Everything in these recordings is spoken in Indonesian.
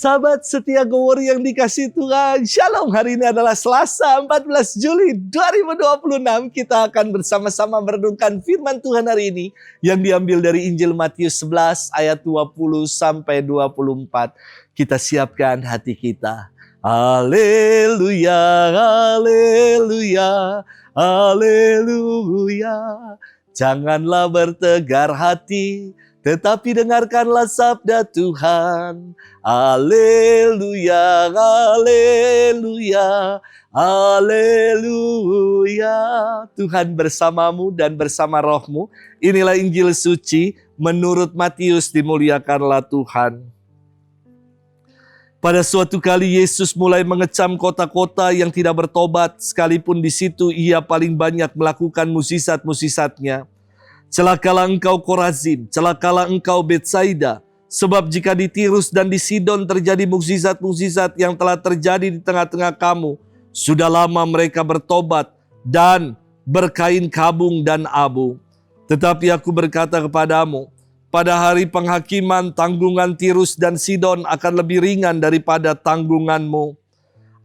Sahabat setia Gowor yang dikasih Tuhan, Shalom. Hari ini adalah Selasa 14 Juli 2026. Kita akan bersama-sama merenungkan firman Tuhan hari ini yang diambil dari Injil Matius 11 ayat 20 sampai 24. Kita siapkan hati kita. Haleluya, haleluya, haleluya. Janganlah bertegar hati, tetapi dengarkanlah sabda Tuhan. Haleluya, haleluya, haleluya. Tuhan bersamamu dan bersama rohmu. Inilah Injil suci menurut Matius, dimuliakanlah Tuhan. Pada suatu kali Yesus mulai mengecam kota-kota yang tidak bertobat, sekalipun di situ ia paling banyak melakukan mukjizat-mukjizatnya. Celakalah engkau Korazim, celakalah engkau Betsaida, sebab jika di Tirus dan di Sidon terjadi mukjizat-mukjizat yang telah terjadi di tengah-tengah kamu, sudah lama mereka bertobat dan berkain kabung dan abu. Tetapi aku berkata kepadamu, pada hari penghakiman tanggungan Tirus dan Sidon akan lebih ringan daripada tanggunganmu.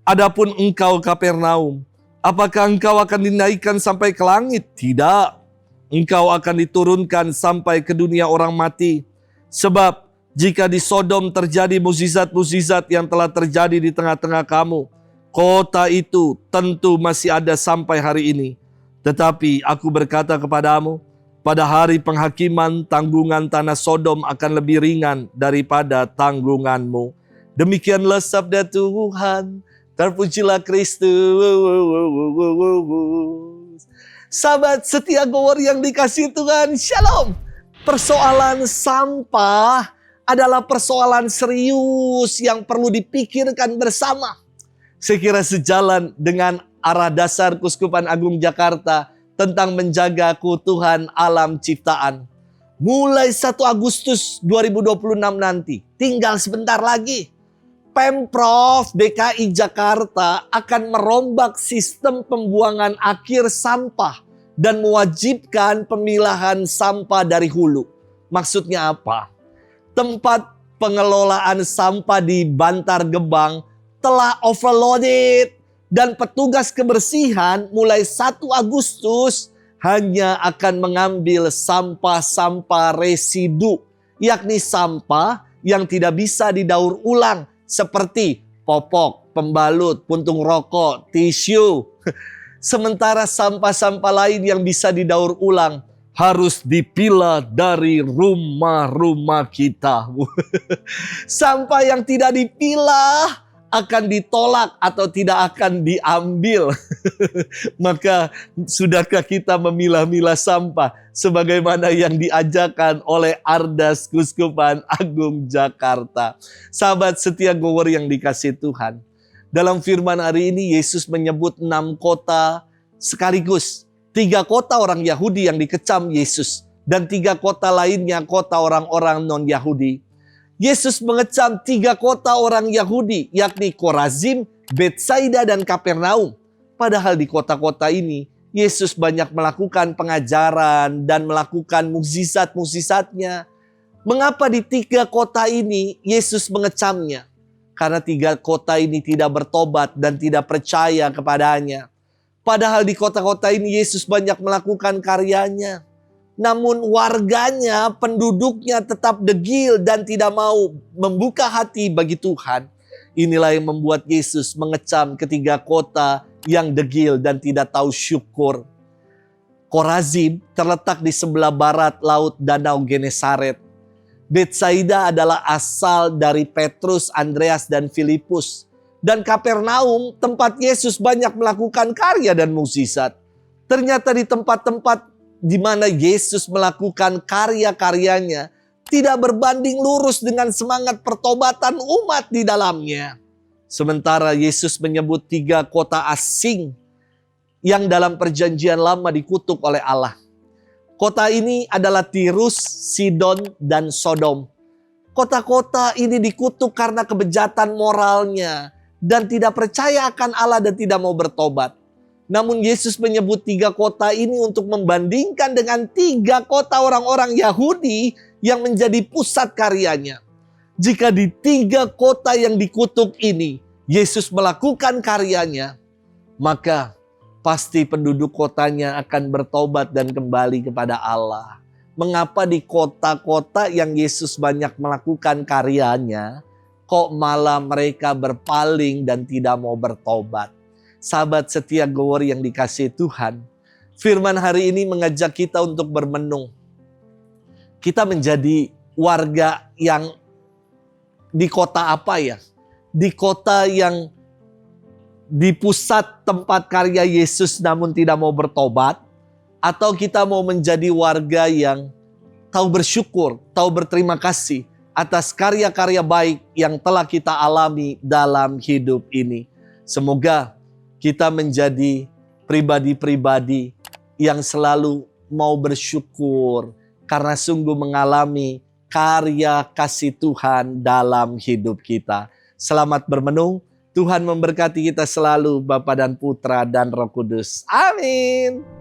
Adapun engkau Kapernaum, apakah engkau akan dinaikkan sampai ke langit? Tidak. Engkau akan diturunkan sampai ke dunia orang mati. Sebab jika di Sodom terjadi mukjizat-mukjizat yang telah terjadi di tengah-tengah kamu, kota itu tentu masih ada sampai hari ini. Tetapi aku berkata kepadamu, pada hari penghakiman tanggungan tanah Sodom akan lebih ringan daripada tanggunganmu. Demikianlah sabda Tuhan. Terpujilah Kristus. Sahabat setia Gowor yang dikasih Tuhan, Shalom. Persoalan sampah adalah persoalan serius yang perlu dipikirkan bersama. Saya kira sejalan dengan arah dasar Keuskupan Agung Jakarta tentang menjaga keutuhan alam ciptaan. Mulai 1 Agustus 2026 nanti, tinggal sebentar lagi, Pemprov DKI Jakarta akan merombak sistem pembuangan akhir sampah dan mewajibkan pemilahan sampah dari hulu. Maksudnya apa? Tempat pengelolaan sampah di Bantar Gebang telah overloaded dan petugas kebersihan mulai 1 Agustus hanya akan mengambil sampah-sampah residu, yakni sampah yang tidak bisa didaur ulang seperti popok, pembalut, puntung rokok, tisu. Sementara sampah-sampah lain yang bisa didaur ulang harus dipilah dari rumah-rumah kita. Sampah yang tidak dipilah akan ditolak atau tidak akan diambil. Maka sudahkah kita memilah-milah sampah sebagaimana yang diajarkan oleh Ardas Keuskupan Agung Jakarta? Sahabat setia Gowor yang dikasih Tuhan, dalam firman hari ini Yesus menyebut 6 kota sekaligus. 3 kota orang Yahudi yang dikecam Yesus, dan 3 kota lainnya kota orang-orang non-Yahudi. Yesus mengecam 3 kota orang Yahudi, yakni Korazim, Betsaida, dan Kapernaum. Padahal di kota-kota ini, Yesus banyak melakukan pengajaran dan melakukan mukjizat-mukjizatnya. Mengapa di 3 kota ini Yesus mengecamnya? Karena 3 kota ini tidak bertobat dan tidak percaya kepadanya. Padahal di kota-kota ini Yesus banyak melakukan karyanya. Namun warganya, penduduknya tetap degil dan tidak mau membuka hati bagi Tuhan. Inilah yang membuat Yesus mengecam ketiga kota yang degil dan tidak tahu syukur. Korazim terletak di sebelah barat laut Danau Genesaret. Betsaida adalah asal dari Petrus, Andreas, dan Filipus. Dan Kapernaum tempat Yesus banyak melakukan karya dan mukjizat. Ternyata di tempat-tempat di mana Yesus melakukan karya-karyanya tidak berbanding lurus dengan semangat pertobatan umat di dalamnya. Sementara Yesus menyebut 3 kota asing yang dalam perjanjian lama dikutuk oleh Allah. Kota ini adalah Tirus, Sidon, dan Sodom. Kota-kota ini dikutuk karena kebejatan moralnya dan tidak percaya akan Allah dan tidak mau bertobat. Namun Yesus menyebut 3 kota ini untuk membandingkan dengan 3 kota orang-orang Yahudi yang menjadi pusat karyanya. jika di 3 kota yang dikutuk ini, Yesus melakukan karyanya, maka pasti penduduk kotanya akan bertobat dan kembali kepada Allah. Mengapa di kota-kota yang Yesus banyak melakukan karyanya, kok malah mereka berpaling dan tidak mau bertobat? Sahabat setia Gower yang dikasihi Tuhan, firman hari ini mengajak kita untuk bermenung. Kita menjadi warga yang di kota apa ya? Di kota yang di pusat tempat karya Yesus namun tidak mau bertobat? Atau kita mau menjadi warga yang tahu bersyukur, tahu berterima kasih atas karya-karya baik yang telah kita alami dalam hidup ini? Semoga kita menjadi pribadi-pribadi yang selalu mau bersyukur karena sungguh mengalami karya kasih Tuhan dalam hidup kita. Selamat bermenung. Tuhan memberkati kita selalu, Bapa dan Putra dan Roh Kudus. Amin.